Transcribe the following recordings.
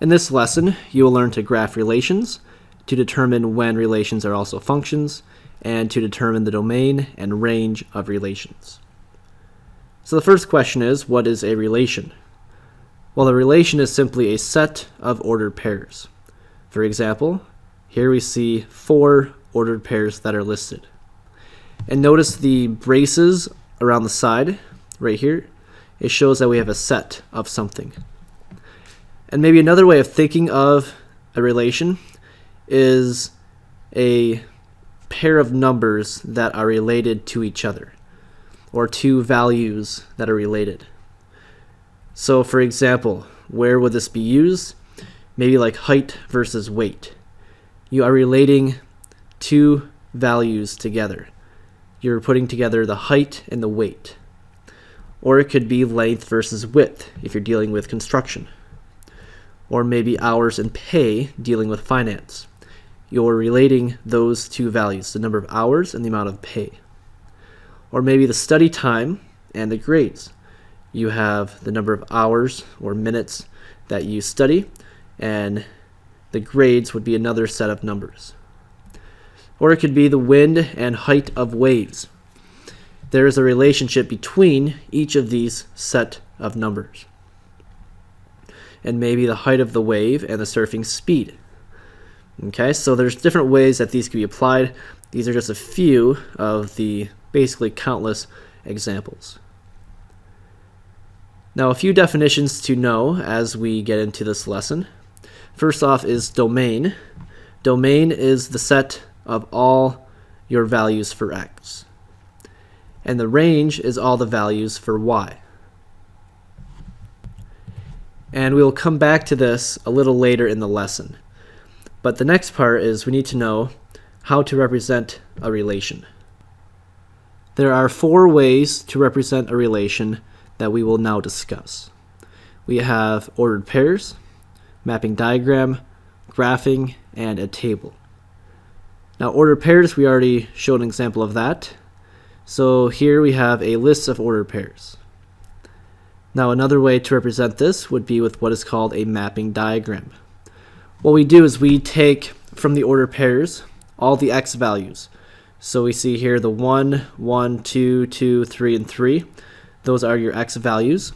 In this lesson, you will learn to graph relations, to determine when relations are also functions, and to determine the domain and range of relations. So the first question is, what is a relation? Well, a relation is simply a set of ordered pairs. For example, here we see 4 ordered pairs that are listed. And notice the braces around the side, right here. It shows that we have a set of something. And maybe another way of thinking of a relation is a pair of numbers that are related to each other, or two values that are related. So for example, where would this be used? Maybe like height versus weight. You are relating two values together. You're putting together the height and the weight. Or it could be length versus width if you're dealing with construction. Or maybe hours and pay dealing with finance. You're relating those two values, the number of hours and the amount of pay. Or maybe the study time and the grades. You have the number of hours or minutes that you study, and the grades would be another set of numbers. Or it could be the wind and height of waves. There is a relationship between each of these set of numbers. And maybe the height of the wave and the surfing speed. Okay, so there's different ways that these can be applied. These are just a few of the basically countless examples. Now, a few definitions to know as we get into this lesson. First off is domain. Domain is the set of all your values for x. And the range is all the values for y. And we'll come back to this a little later in the lesson. But the next part is we need to know how to represent a relation. There are 4 ways to represent a relation that we will now discuss. We have ordered pairs, mapping diagram, graphing, and a table. Now, ordered pairs, we already showed an example of that. So here we have a list of ordered pairs. Now, another way to represent this would be with what is called a mapping diagram. What we do is we take from the ordered pairs all the x values. So we see here the 1, 1, 2, 2, 3, and 3. Those are your x values.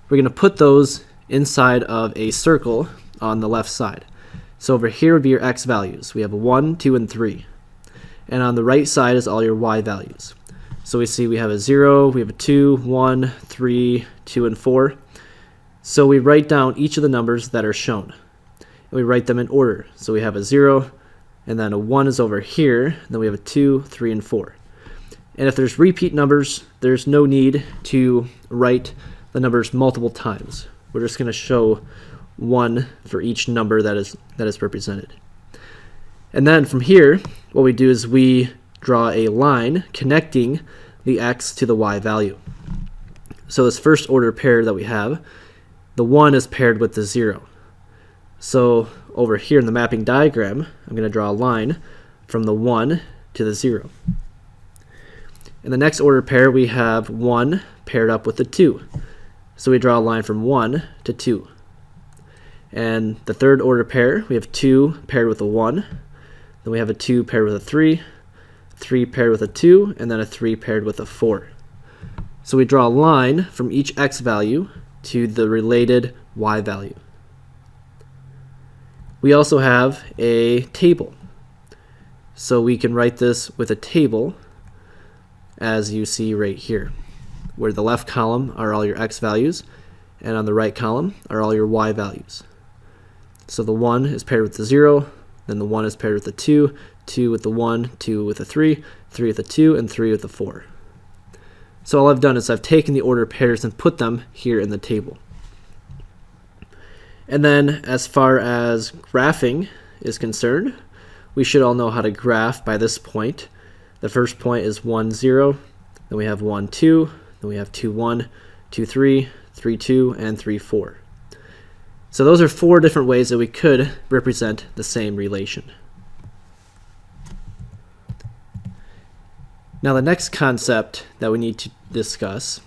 We're going to put those inside of a circle on the left side. So over here would be your x values. We have a 1, 2, and 3. And on the right side is all your y values. So we see we have a 0, we have a 2, 1, 3, 2, and 4. So we write down each of the numbers that are shown. And we write them in order. So we have a 0, and then a 1 is over here. And then we have a 2, 3, and 4. And if there's repeat numbers, there's no need to write the numbers multiple times. We're just going to show 1 for each number that is represented. And then from here, what we do is we draw a line connecting the x to the y value. So this first order pair that we have, the 1 is paired with the 0. So over here in the mapping diagram, I'm going to draw a line from the 1 to the 0. In the next order pair, we have 1 paired up with the 2. So we draw a line from 1 to 2. And the third order pair, we have 2 paired with a 1. Then we have a 2 paired with a 3, 3 paired with a 2, and then a 3 paired with a 4. So we draw a line from each x value to the related y value. We also have a table. So we can write this with a table, as you see right here, where the left column are all your x values, and on the right column are all your y values. So the 1 is paired with the 0, then the 1 is paired with the 2, 2 with the 1, 2 with the 3, 3 with the 2, and 3 with the 4. So all I've done is I've taken the ordered pairs and put them here in the table. And then as far as graphing is concerned, we should all know how to graph by this point. The first point is 1, 0, then we have 1, 2, then we have 2, 1, 2, 3, 3, 2, and 3, 4. So those are 4 different ways that we could represent the same relation. Now the next concept that we need to discuss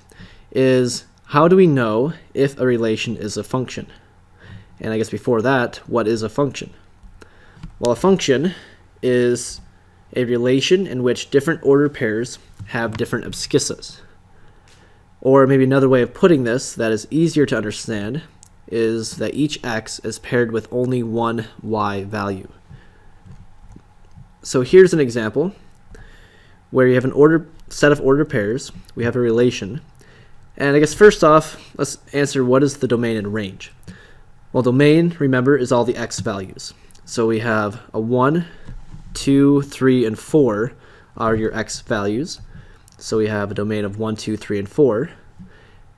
is how do we know if a relation is a function? And I guess before that, what is a function? Well, a function is a relation in which different ordered pairs have different abscissas. Or maybe another way of putting this that is easier to understand is that each x is paired with only one y value. So here's an example where you have an set of ordered pairs. We have a relation. And I guess first off, let's answer what is the domain and range. Well, domain, remember, is all the x values. So we have a 1, 2, 3, and 4 are your x values. So we have a domain of 1, 2, 3, and 4.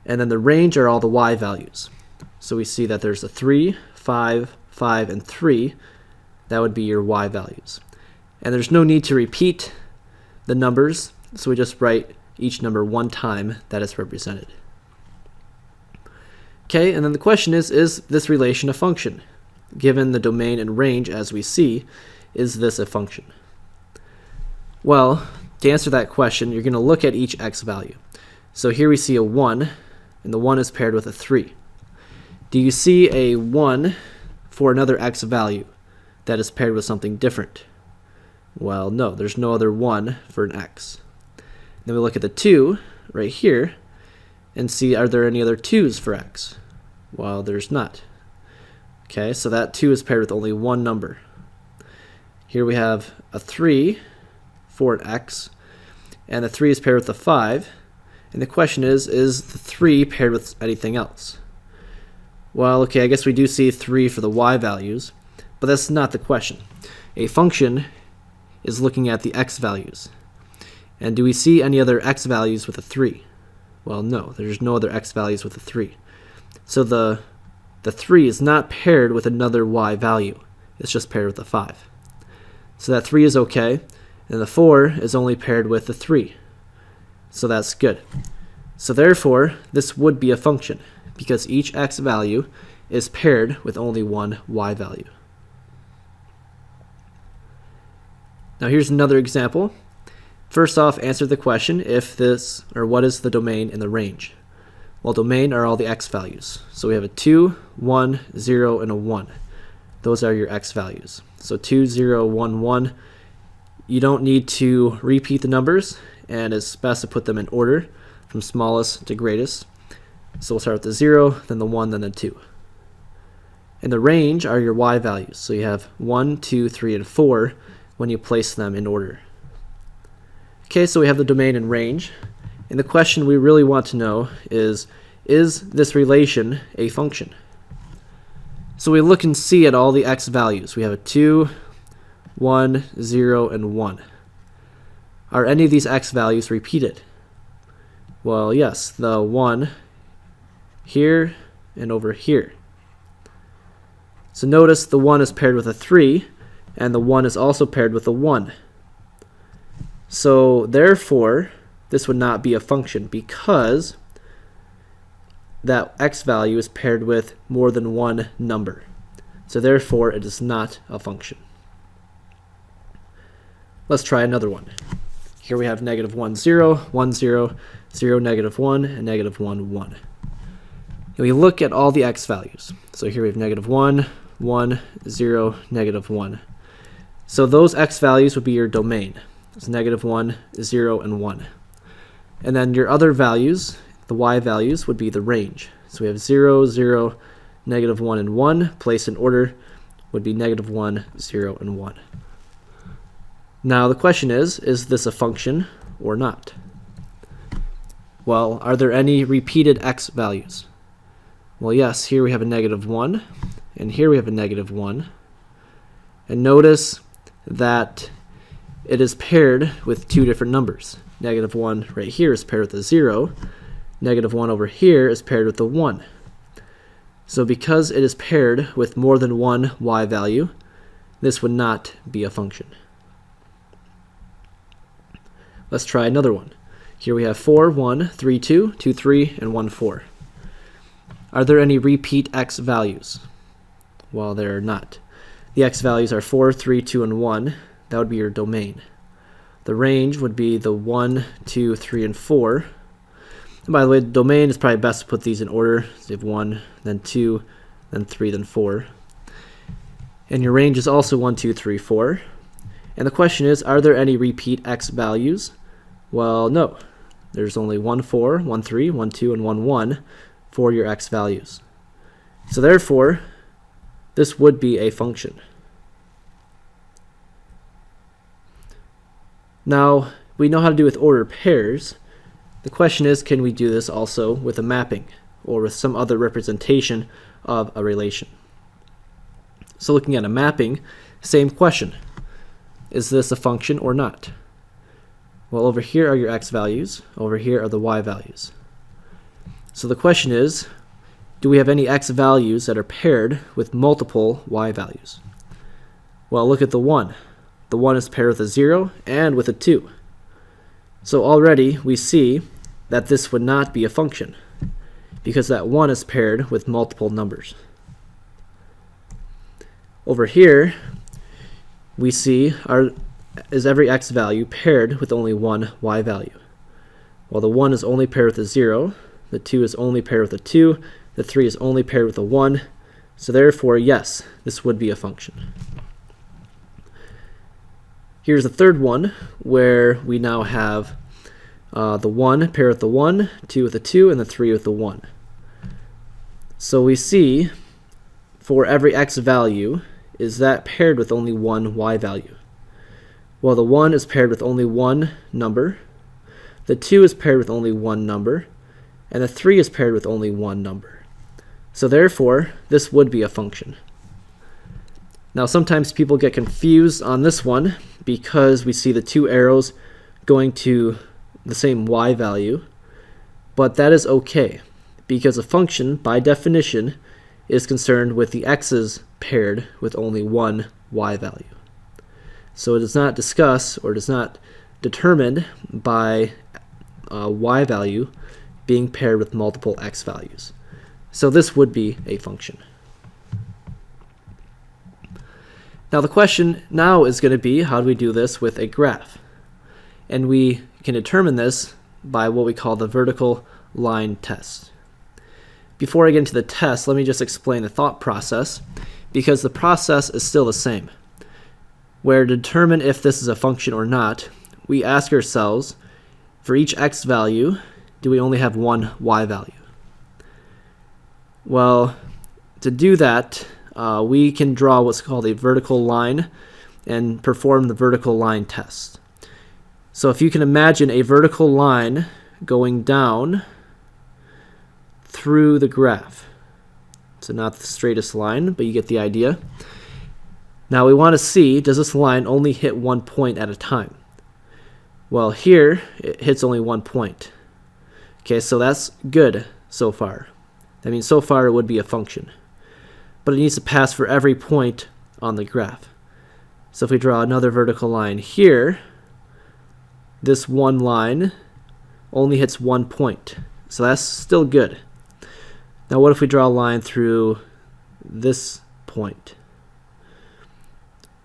And then the range are all the y values. So we see that there's a 3, 5, 5, and 3. That would be your y values. And there's no need to repeat the numbers, so we just write each number one time that is represented. Okay, and then the question is this relation a function? Given the domain and range as we see, is this a function? Well, to answer that question, you're going to look at each x value. So here we see a 1, and the 1 is paired with a 3. Do you see a 1 for another x value that is paired with something different? Well, no, there's no other 1 for an x. Then we look at the 2 right here and see, are there any other 2's for x? Well, there's not. Okay, so that 2 is paired with only one number. Here we have a 3 for an x, and the 3 is paired with a 5. And the question is the 3 paired with anything else? Well, okay, I guess we do see 3 for the y values, but that's not the question. A function is looking at the x values. And do we see any other x values with a 3? Well, no, there's no other x values with a 3. So the 3 is not paired with another y value. It's just paired with a 5. So that 3 is okay, and the 4 is only paired with the 3. So that's good. So therefore, this would be a function, because each x value is paired with only one y value. Now here's another example. First off, answer the question what is the domain and the range? Well, domain are all the x values. So we have a 2, 1, 0, and a 1. Those are your x values. So 2, 0, 1, 1. You don't need to repeat the numbers, and it's best to put them in order from smallest to greatest. So we'll start with the 0, then the 1, then the 2. And the range are your y values. So you have 1, 2, 3, and 4 when you place them in order. Okay, so we have the domain and range. And the question we really want to know is this relation a function? So we look and see at all the x values. We have a 2, 1, 0, and 1. Are any of these x values repeated? Well, yes, the 1 here and over here. So notice the 1 is paired with a 3, and the 1 is also paired with a 1. So therefore, this would not be a function because that x value is paired with more than one number. So therefore, it is not a function. Let's try another one. Here we have negative 1, 0, 1, 0, 0, negative 1, and negative 1, 1. And we look at all the x values. So here we have negative 1, 1, 0, negative 1. So those x values would be your domain. It's negative 1, 0, and 1. And then your other values, the y values, would be the range. So we have 0, 0, negative 1, and 1. Placed in order would be negative 1, 0, and 1. Now the question is this a function or not? Well, are there any repeated x values? Well, yes, here we have a negative 1, and here we have a negative 1. And notice that it is paired with two different numbers. Negative 1 right here is paired with a 0. Negative 1 over here is paired with a 1. So because it is paired with more than one y value, this would not be a function. Let's try another one. Here we have 4, 1, 3, 2, 2, 3, and 1, 4. Are there any repeat x values? Well, there are not. The x values are 4, 3, 2, and 1. That would be your domain. The range would be the 1, 2, 3, and 4. And by the way, the domain is probably best to put these in order. So you have 1, then 2, then 3, then 4. And your range is also 1, 2, 3, 4. And the question is, are there any repeat x values? Well, no. There's only 1, 4, 1, 3, 1, 2, and 1, 1 for your x values. So therefore, this would be a function. Now, we know how to do with ordered pairs. The question is, can we do this also with a mapping or with some other representation of a relation? So looking at a mapping, same question. Is this a function or not? Well, over here are your x values. Over here are the y values. So the question is, do we have any x values that are paired with multiple y values? Well, look at the 1. The 1 is paired with a 0 and with a 2. So already we see that this would not be a function because that 1 is paired with multiple numbers. Over here, we see is every x value paired with only one y value? Well, the 1 is only paired with a 0, the 2 is only paired with a 2, the 3 is only paired with a 1, so therefore, yes, this would be a function. Here's the third one, where we now have the 1 paired with the 1, 2 with the 2, and the 3 with the 1. So we see for every x value, is that paired with only one y value? Well, the 1 is paired with only one number, the 2 is paired with only one number, and the 3 is paired with only one number. So therefore, this would be a function. Now sometimes people get confused on this one because we see the two arrows going to the same y value, but that is okay because a function, by definition, is concerned with the x's paired with only one y value. So it does not discuss or does not determined by y value being paired with multiple x values. So this would be a function. Now the question now is going to be, how do we do this with a graph? And we can determine this by what we call the vertical line test. Before I get into the test, let me just explain the thought process, because the process is still the same. Where to determine if this is a function or not, we ask ourselves, for each x value, do we only have one y value? Well, to do that, we can draw what's called a vertical line and perform the vertical line test. So if you can imagine a vertical line going down through the graph. So not the straightest line, but you get the idea. Now we want to see, does this line only hit one point at a time? Well, here it hits only 1 point. Okay, so that's good so far. That means so far it would be a function. But it needs to pass for every point on the graph. So if we draw another vertical line here, this one line only hits 1 point. So that's still good. Now what if we draw a line through this point?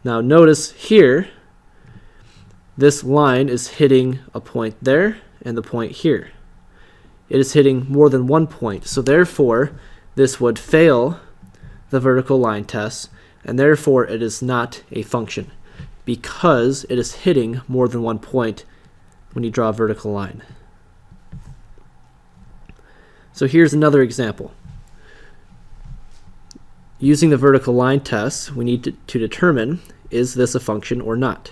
Now notice here, this line is hitting a point there and the point here. It is hitting more than 1 point. So therefore, this would fail the vertical line test, and therefore it is not a function because it is hitting more than 1 point when you draw a vertical line. So here's another example. Using the vertical line test, we need to determine, is this a function or not?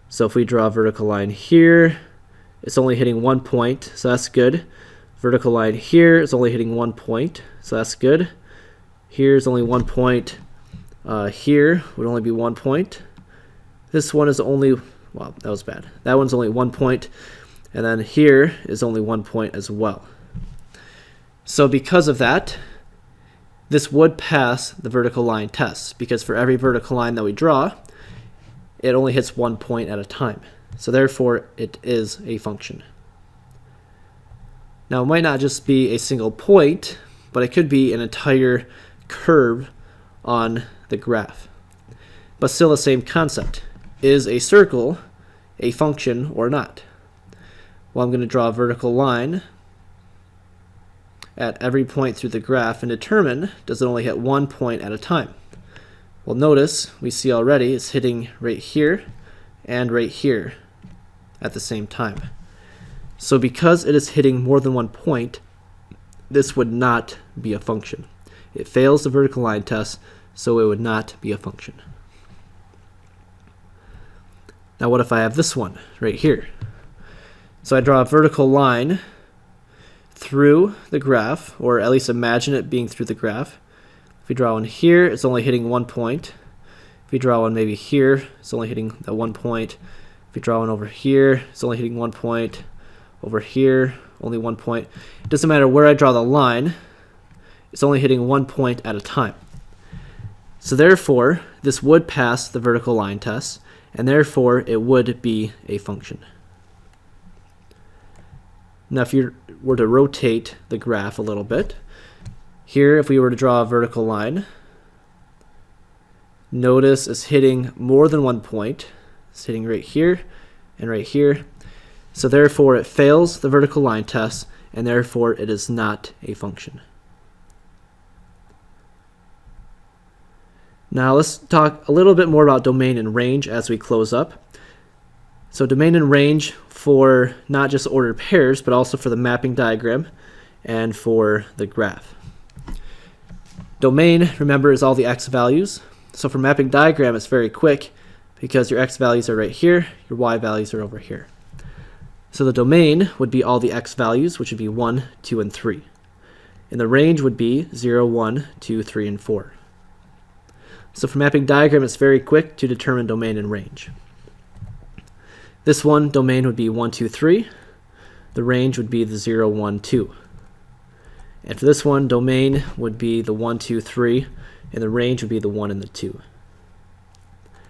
So if we draw a vertical line here, it's only hitting 1 point, so that's good. Vertical line here is only hitting 1 point, so that's good. Here's only 1 point. Here would only be 1 point. This one is only, wow, that was bad. That one's only 1 point, and then here is only 1 point as well. So because of that, this would pass the vertical line test, because for every vertical line that we draw, it only hits 1 point at a time. So therefore, it is a function. Now, it might not just be a single point, but it could be an entire curve on the graph. But still the same concept. Is a circle a function or not? Well, I'm going to draw a vertical line at every point through the graph and determine, does it only hit one point at a time? Well, notice we see already it's hitting right here and right here at the same time. So because it is hitting more than one point, this would not be a function. It fails the vertical line test, so it would not be a function. Now what if I have this one right here? So I draw a vertical line through the graph, or at least imagine it being through the graph. If we draw one here, it's only hitting one point. If we draw one maybe here, it's only hitting that one point. If we draw one over here, it's only hitting one point. Over here, only one point. It doesn't matter where I draw the line, it's only hitting one point at a time. So therefore, this would pass the vertical line test, and therefore it would be a function. Now if you were to rotate the graph a little bit, here if we were to draw a vertical line, notice it's hitting more than one point. It's hitting right here and right here. So therefore it fails the vertical line test, and therefore it is not a function. Now let's talk a little bit more about domain and range as we close up. So domain and range for not just ordered pairs, but also for the mapping diagram and for the graph. Domain, remember, is all the x values. So for mapping diagram, it's very quick because your x values are right here, your y values are over here. So the domain would be all the x values, which would be 1, 2, and 3. And the range would be 0, 1, 2, 3, and 4. So for mapping diagram, it's very quick to determine domain and range. This one, domain would be 1, 2, 3. The range would be the 0, 1, 2. And for this one, domain would be the 1, 2, 3, and the range would be the 1 and the 2.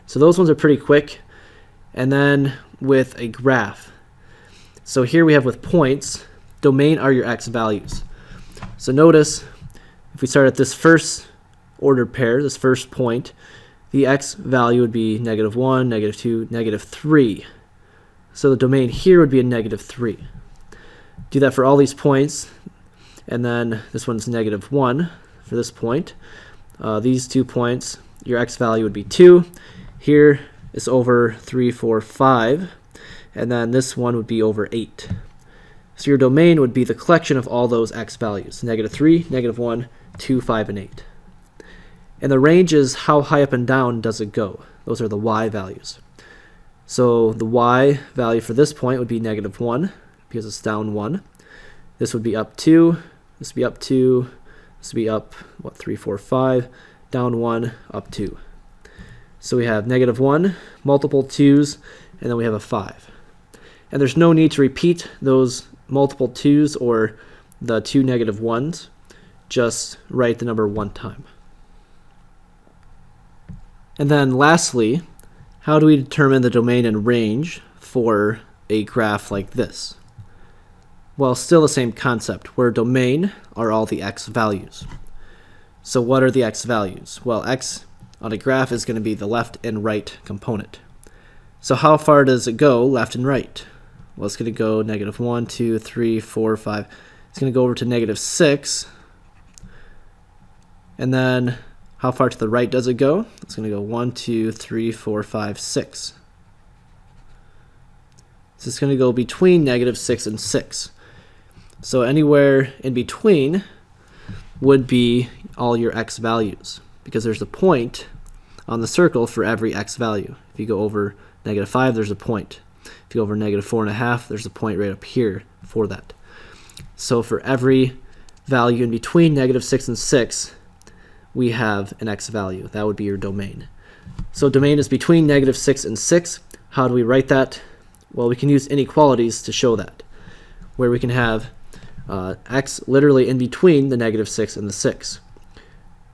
So those ones are pretty quick. And then with a graph. So here we have with points, domain are your x values. So notice, if we start at this first ordered pair, this first point, the x value would be -1, -2, -3. So the domain here would be a -3. Do that for all these points, and then this one's -1 for this point. These 2 points, your x value would be 2. Here is over 3, 4, 5. And then this one would be over 8. So your domain would be the collection of all those x values, -3, -1, 2, 5, and 8. And the range is how high up and down does it go. Those are the y values. So the y value for this point would be -1 because it's down 1. This would be up 2, this would be up 2, this would be up, 3, 4, 5, down 1, up 2. So we have -1, multiple 2's, and then we have a 5. And there's no need to repeat those multiple 2's or the 2 -1's. Just write the number one time. And then lastly, how do we determine the domain and range for a graph like this? Well, still the same concept, where domain are all the x values. So what are the x values? Well, x on a graph is going to be the left and right component. So how far does it go left and right? Well, it's going to go -1, 2, 3, 4, 5. It's going to go over to -6. And then how far to the right does it go? It's going to go 1, 2, 3, 4, 5, 6. So it's going to go between -6 and 6. So anywhere in between would be all your x values, because there's a point on the circle for every x value. If you go over -5, there's a point. If you go over -4.5, there's a point right up here for that. So for every value in between -6 and 6, we have an x value. That would be your domain. So domain is between -6 and 6. How do we write that? Well, we can use inequalities to show that, where we can have x literally in between the -6 and the 6.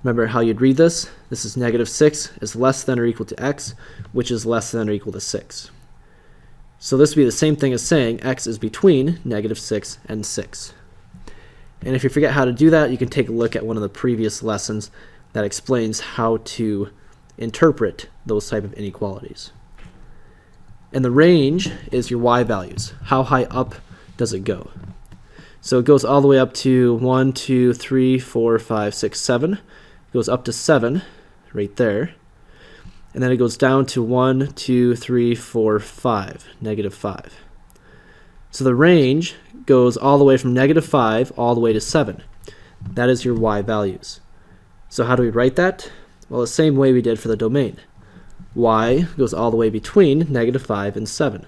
Remember how you'd read this? This is -6 is less than or equal to x, which is less than or equal to 6. So this would be the same thing as saying x is between -6 and 6. And if you forget how to do that, you can take a look at one of the previous lessons that explains how to interpret those type of inequalities. And the range is your y values. How high up does it go? So it goes all the way up to 1, 2, 3, 4, 5, 6, 7. It goes up to 7 right there. And then it goes down to 1, 2, 3, 4, 5, negative 5. So the range goes all the way from negative 5 all the way to 7. That is your y values. So how do we write that? Well, the same way we did for the domain. Y goes all the way between negative 5 and 7.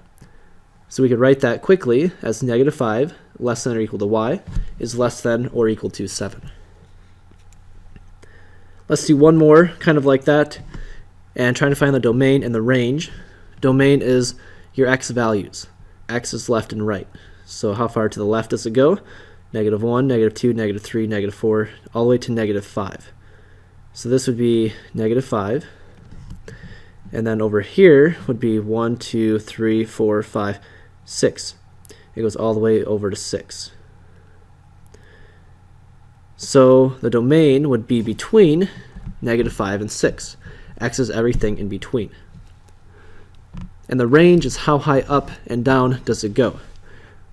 So we could write that quickly as negative 5 less than or equal to y is less than or equal to 7. Let's do one more kind of like that and trying to find the domain and the range. Domain is your x values. X is left and right. So how far to the left does it go? Negative 1, negative 2, negative 3, negative 4, all the way to negative 5. So this would be negative 5. And then over here would be 1, 2, 3, 4, 5, 6. It goes all the way over to 6. So the domain would be between negative 5 and 6. X is everything in between. And the range is how high up and down does it go.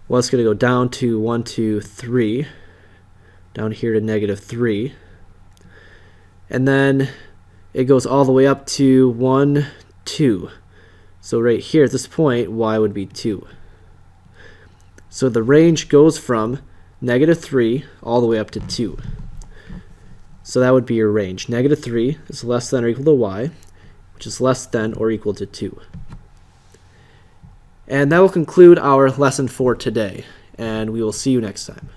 Well, it's going to go down to 1, 2, 3, down here to negative 3. And then it goes all the way up to 1, 2. So right here at this point, y would be 2. So the range goes from negative 3 all the way up to 2. So that would be your range. Negative 3 is less than or equal to y, which is less than or equal to 2. And that will conclude our lesson for today, and we will see you next time.